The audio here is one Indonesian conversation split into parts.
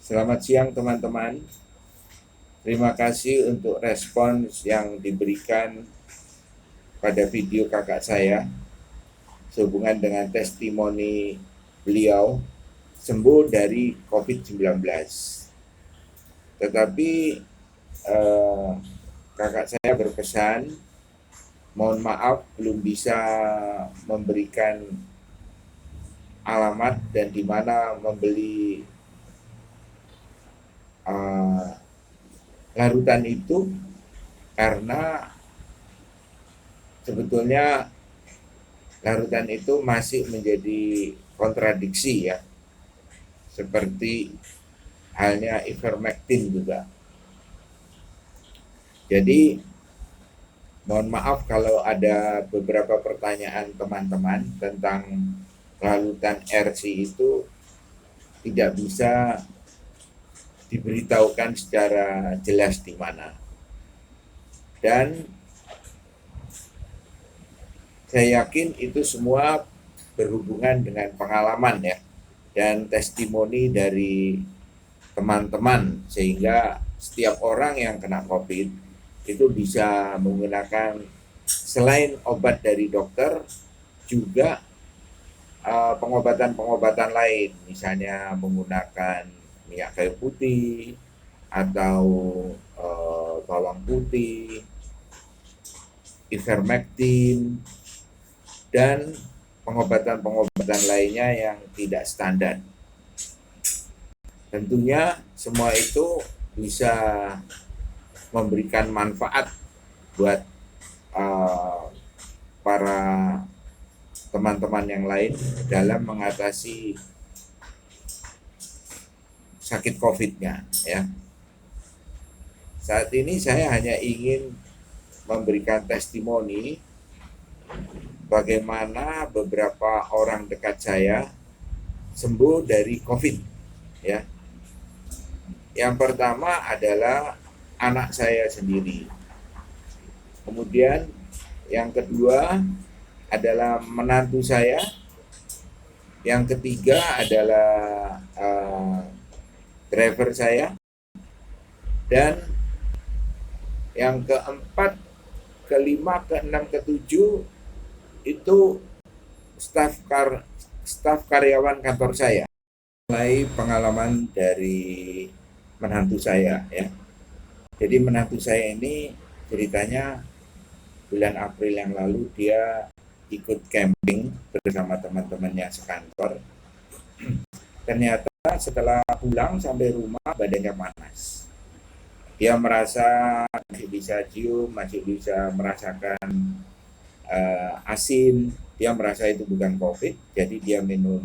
Selamat siang teman-teman. Terima kasih untuk respons yang diberikan pada video kakak saya sehubungan dengan testimoni beliau sembuh dari COVID-19. Tetapi kakak saya berpesan, mohon maaf belum bisa memberikan alamat dan di mana membeli larutan itu, karena sebetulnya larutan itu masih menjadi kontradiksi ya, seperti halnya ivermectin juga. Jadi mohon maaf kalau ada beberapa pertanyaan teman-teman tentang larutan RC itu tidak bisa diberitahukan secara jelas di mana. Dan saya yakin itu semua berhubungan dengan pengalaman ya, dan testimoni dari teman-teman, sehingga setiap orang yang kena COVID itu bisa menggunakan selain obat dari dokter juga pengobatan-pengobatan lain, misalnya menggunakan minyak kayu putih atau bawang putih, ivermectin, dan pengobatan-pengobatan lainnya yang tidak standar. Tentunya semua itu bisa memberikan manfaat buat para teman-teman yang lain dalam mengatasi sakit COVID-nya ya. Saat ini saya hanya ingin memberikan testimoni bagaimana beberapa orang dekat saya sembuh dari COVID ya. Yang pertama adalah anak saya sendiri. Kemudian yang kedua adalah menantu saya. Yang ketiga adalah driver saya. Dan yang keempat, kelima, keenam, ketujuh itu staf karyawan kantor saya. Mulai pengalaman dari menantu saya ya. Jadi menantu saya ini ceritanya bulan April yang lalu dia ikut camping bersama teman-temannya sekantor. Ternyata setelah pulang sampai rumah badannya panas. Dia merasa masih bisa cium, masih bisa merasakan asin. Dia merasa itu bukan COVID, jadi dia minum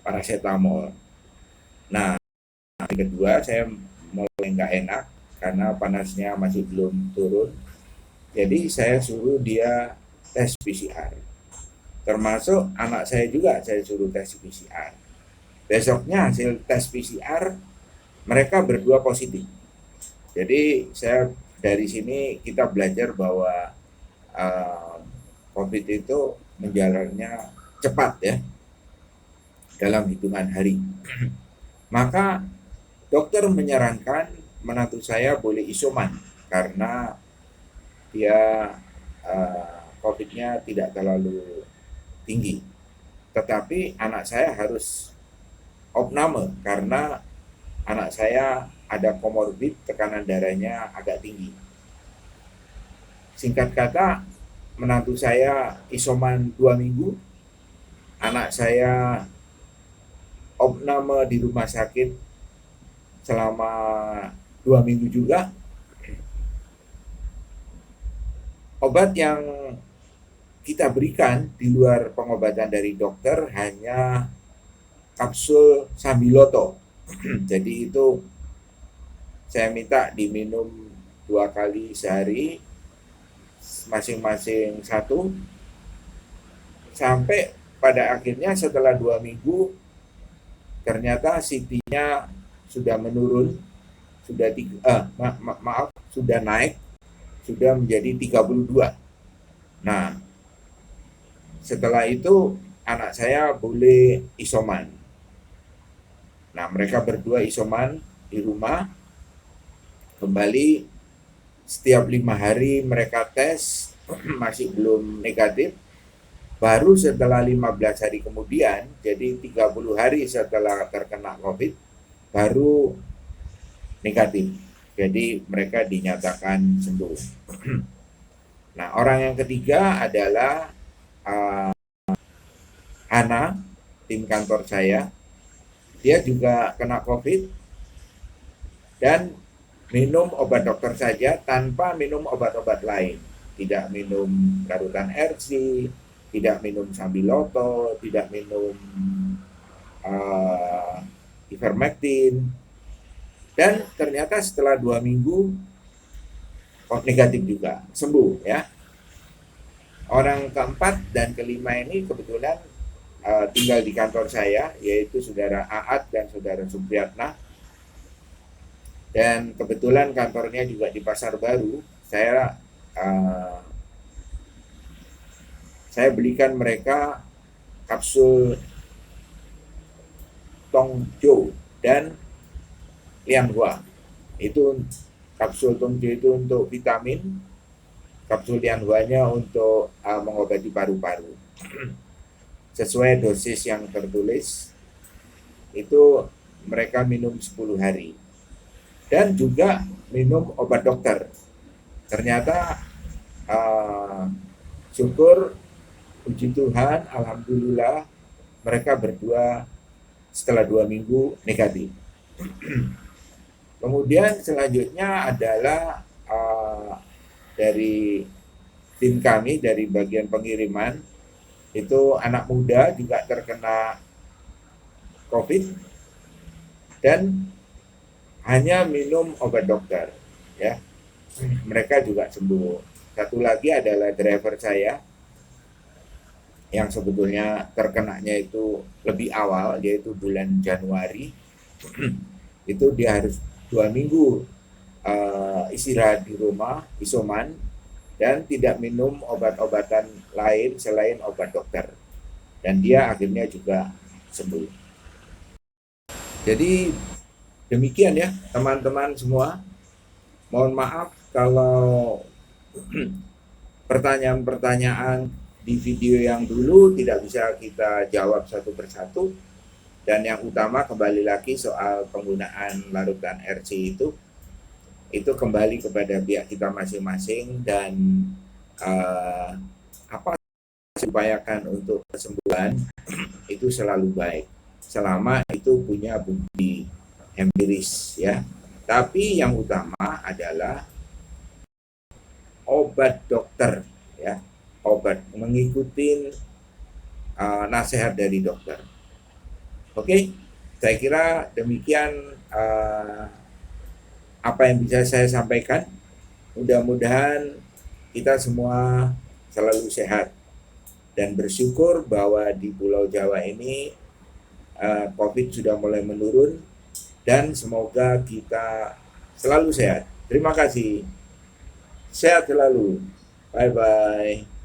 paracetamol. Nah, yang kedua saya mulai nggak enak karena panasnya masih belum turun. Jadi saya suruh dia tes PCR. Termasuk anak saya juga saya suruh tes PCR. Besoknya hasil tes PCR mereka berdua positif. Jadi saya dari sini kita belajar bahwa COVID itu menjalarnya cepat ya, dalam hitungan hari. Maka dokter menyarankan menantu saya boleh isoman karena dia COVID-nya tidak terlalu tinggi. Tetapi anak saya harus opname karena anak saya ada komorbid, tekanan darahnya agak tinggi. Singkat kata, menantu saya isoman 2 minggu, anak saya opname di rumah sakit selama 2 minggu juga. Obat yang kita berikan di luar pengobatan dari dokter hanya kapsul Sambiloto. Jadi itu saya minta diminum 2 kali sehari, masing-masing 1, sampai pada akhirnya setelah 2 minggu ternyata CT-nya sudah menurun, sudah naik, sudah menjadi 32. Nah, setelah itu anak saya boleh isoman. Nah, mereka berdua isoman di rumah, kembali setiap 5 hari mereka tes, masih belum negatif. Baru setelah 15 hari kemudian, jadi 30 hari setelah terkena COVID, baru negatif. Jadi mereka dinyatakan sembuh. Nah, orang yang ketiga adalah Hana, tim kantor saya. Dia juga kena COVID dan minum obat dokter saja tanpa minum obat-obat lain. Tidak minum larutan RC, tidak minum Sambiloto, tidak minum ivermectin. Dan ternyata setelah 2 minggu negatif juga, sembuh ya. Orang keempat dan kelima ini kebetulan tinggal di kantor saya, yaitu saudara Aat dan saudara Supriyatna. Dan kebetulan kantornya juga di Pasar Baru. Saya belikan mereka kapsul Tongjo dan Lianhua. Itu kapsul Tongjo itu untuk vitamin, kapsul Lianhua-nya untuk mengobati paru-paru. Sesuai dosis yang tertulis, itu mereka minum 10 hari. Dan juga minum obat dokter. Ternyata syukur, puji Tuhan, alhamdulillah, mereka berdua setelah 2 minggu negatif. Kemudian selanjutnya adalah dari tim kami, dari bagian pengiriman, itu anak muda juga terkena COVID dan hanya minum obat dokter, ya. Mereka juga sembuh. Satu lagi adalah driver saya yang sebetulnya terkenanya itu lebih awal, yaitu bulan Januari. Itu dia harus 2 minggu istirahat di rumah, isoman, dan tidak minum obat-obatan lain selain obat dokter. Dan dia akhirnya juga sembuh. Jadi demikian ya teman-teman semua. Mohon maaf kalau pertanyaan-pertanyaan di video yang dulu tidak bisa kita jawab satu persatu. Dan yang utama kembali lagi soal penggunaan larutan RC itu kembali kepada pihak kita masing-masing, dan apa upayakan untuk kesembuhan itu selalu baik selama itu punya bukti empiris ya. Tapi yang utama adalah obat dokter ya, obat, mengikuti nasihat dari dokter. Oke, saya kira demikian apa yang bisa saya sampaikan. Mudah-mudahan kita semua selalu sehat dan bersyukur bahwa di Pulau Jawa ini COVID sudah mulai menurun, dan semoga kita selalu sehat. Terima kasih. Sehat selalu. Bye-bye.